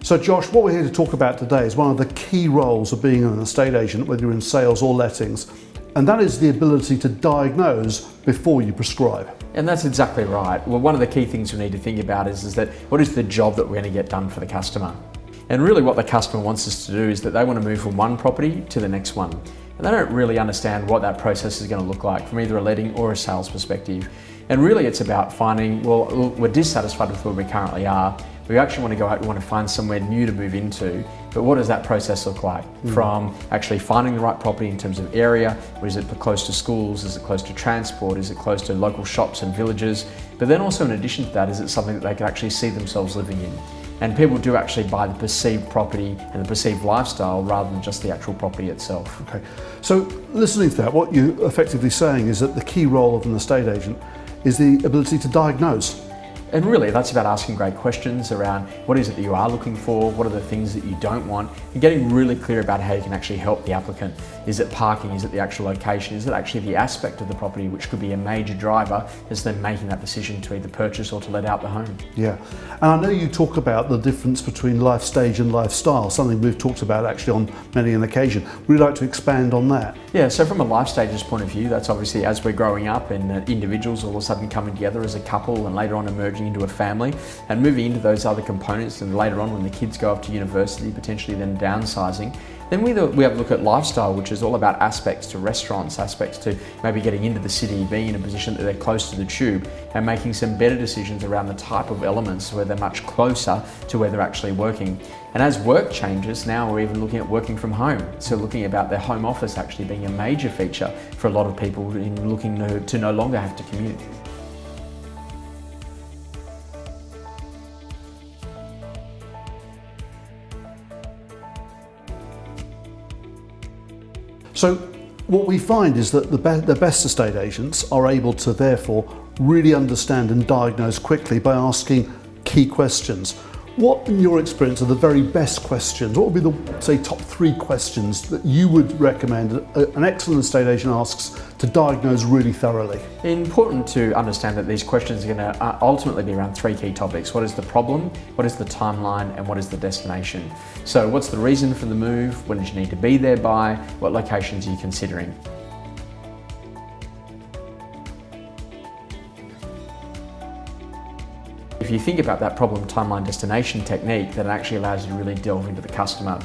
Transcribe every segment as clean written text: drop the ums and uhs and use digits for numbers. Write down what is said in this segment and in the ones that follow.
So Josh, what we're here to talk about today is one of the key roles of being an estate agent, whether you're in sales or lettings, and that is the ability to diagnose before you prescribe. And that's exactly right. Well, one of the key things we need to think about is that what is the job that we're going to get done for the customer? And really what the customer wants us to do is that they want to move from one property to the next one. And they don't really understand what that process is going to look like from either a letting or a sales perspective. And really it's about finding, well, we're dissatisfied with where we currently are. We actually want to go out, we want to find somewhere new to move into, but what does that process look like? From actually finding the right property in terms of area, or is it close to schools, is it close to transport, is it close to local shops and villages? But then also in addition to that, is it something that they can actually see themselves living in? And people do actually buy the perceived property and the perceived lifestyle rather than just the actual property itself. Okay, so listening to that, what you're effectively saying is that the key role of an estate agent is the ability to diagnose. And really that's about asking great questions around what is it that you are looking for, what are the things that you don't want, and getting really clear about how you can actually help the applicant. Is it parking? Is it the actual location? Is it actually the aspect of the property which could be a major driver as them making that decision to either purchase or to let out the home? Yeah, and I know you talk about the difference between life stage and lifestyle, something we've talked about actually on many an occasion. Would you like to expand on that? Yeah, so from a life stages point of view, that's obviously as we're growing up and individuals all of a sudden coming together as a couple and later on emerging into a family and moving into those other components, and later on when the kids go off to university, potentially then downsizing. Then we have a look at lifestyle, which is all about aspects to restaurants, aspects to maybe getting into the city, being in a position that they're close to the tube and making some better decisions around the type of elements where they're much closer to where they're actually working. And as work changes, now we're even looking at working from home. So looking about their home office actually being a major feature for a lot of people in looking to no longer have to commute. So what we find is that the best estate agents are able to therefore really understand and diagnose quickly by asking key questions. What, in your experience, are the very best questions? What would be the, say, top 3 questions that you would recommend an excellent estate agent asks to diagnose really thoroughly? Important to understand that these questions are going to ultimately be around 3 key topics. What is the problem, what is the timeline, and what is the destination? So what's the reason for the move? When did you need to be there by? What locations are you considering? If you think about that problem, timeline, destination technique, that actually allows you to really delve into the customer.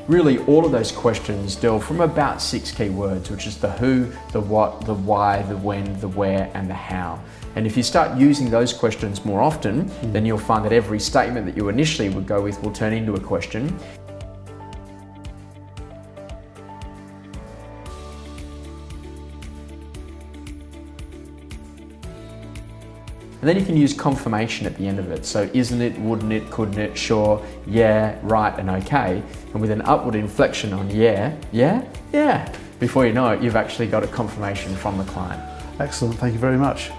Really, all of those questions delve from about 6 key words, which is the who, the what, the why, the when, the where, and the how. And if you start using those questions more often, then you'll find that every statement that you initially would go with will turn into a question. And then you can use confirmation at the end of it. So isn't it, wouldn't it, couldn't it, sure, yeah, right, and okay. And with an upward inflection on yeah, before you know it, you've actually got a confirmation from the client. Excellent, thank you very much.